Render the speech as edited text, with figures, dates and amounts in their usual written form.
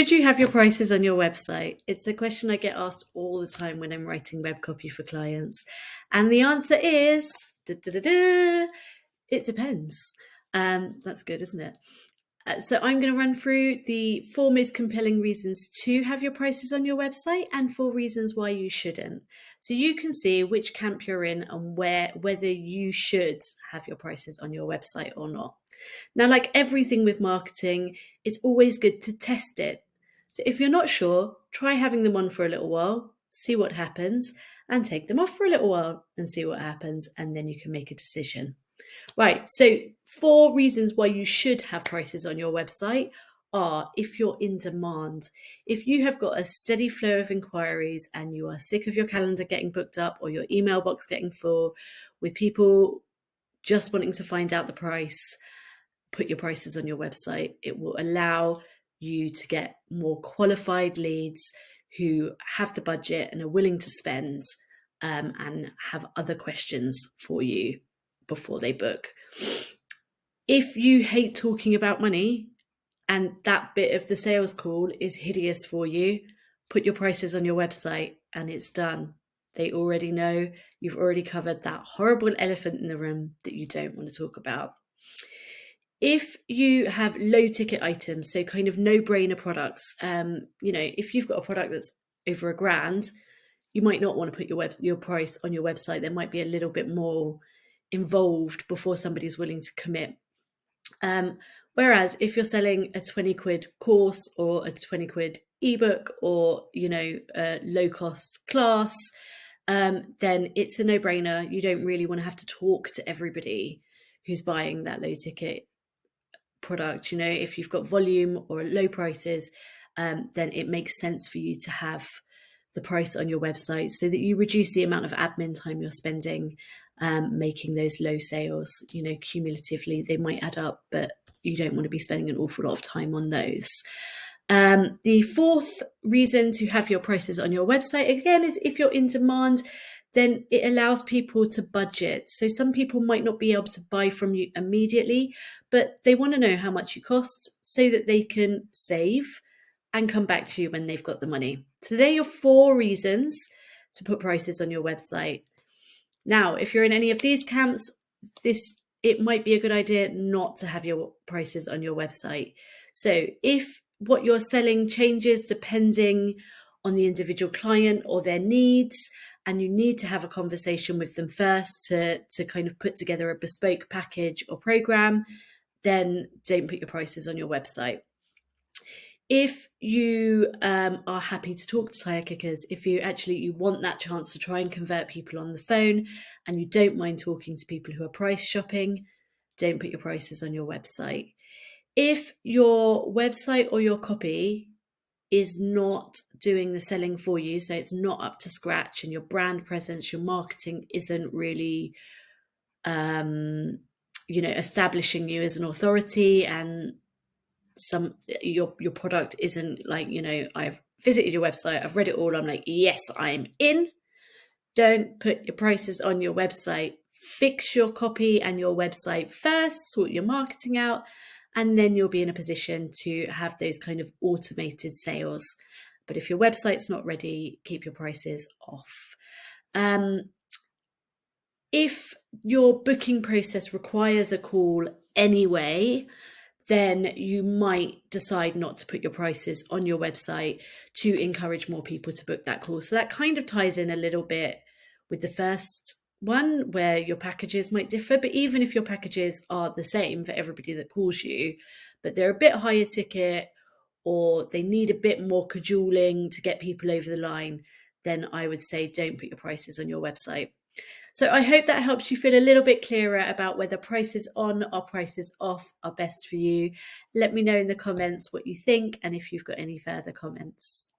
Should you have your prices on your website? It's a question I get asked all the time when I'm writing web copy for clients. And the answer is, it depends. That's good, isn't it? So I'm going to run through the 4 most compelling reasons to have your prices on your website and 4 reasons why you shouldn't. So you can see which camp you're in and whether you should have your prices on your website or not. Now, like everything with marketing, it's always good to test it. So if you're not sure, try having them on for a little while, see what happens, and take them off for a little while and see what happens, and then you can make a decision. Right, so 4 reasons why you should have prices on your website are if you're in demand. If you have got a steady flow of inquiries and you are sick of your calendar getting booked up or your email box getting full with people just wanting to find out the price, put your prices on your website. It will allow you to get more qualified leads who have the budget and are willing to spend and have other questions for you before they book. If you hate talking about money and that bit of the sales call is hideous for you, put your prices on your website and it's done. They already know. You've already covered that horrible elephant in the room that you don't want to talk about. If you have low ticket items, so kind of no-brainer products, if you've got a product that's over $1,000, you might not want to put your price on your website. There might be a little bit more involved before somebody's willing to commit. Whereas if you're selling a 20 quid course or a 20 quid ebook or, a low cost class, then it's a no-brainer. You don't really want to have to talk to everybody who's buying that low ticket product. If you've got volume or low prices, then it makes sense for you to have the price on your website so that you reduce the amount of admin time you're spending making those low sales. Cumulatively they might add up, but you don't want to be spending an awful lot of time on those. The 4th reason to have your prices on your website, again, is if you're in demand, then it allows people to budget. So some people might not be able to buy from you immediately, but they want to know how much you cost so that they can save and come back to you when they've got the money. So they're your 4 reasons to put prices on your website. Now, if you're in any of these camps, it might be a good idea not to have your prices on your website. So if what you're selling changes depending on the individual client or their needs, and you need to have a conversation with them first to kind of put together a bespoke package or program, then don't put your prices on your website. If you are happy to talk to tire kickers, if you want that chance to try and convert people on the phone and you don't mind talking to people who are price shopping, don't put your prices on your website. If your website or your copy is not doing the selling for you, so it's not up to scratch and your brand presence, your marketing isn't really establishing you as an authority, and your product isn't like, I've visited your website, I've read it all, I'm like, yes, I'm in. Don't put your prices on your website. Fix your copy and your website first, sort your marketing out, and then you'll be in a position to have those kind of automated sales. But if your website's not ready, keep your prices off. If your booking process requires a call anyway, then you might decide not to put your prices on your website to encourage more people to book that call. So that kind of ties in a little bit with the first one, where your packages might differ. But even if your packages are the same for everybody that calls you, but they're a bit higher ticket or they need a bit more cajoling to get people over the line, then I would say don't put your prices on your website. So I hope that helps you feel a little bit clearer about whether prices on or prices off are best for you. Let me know in the comments what you think and if you've got any further comments.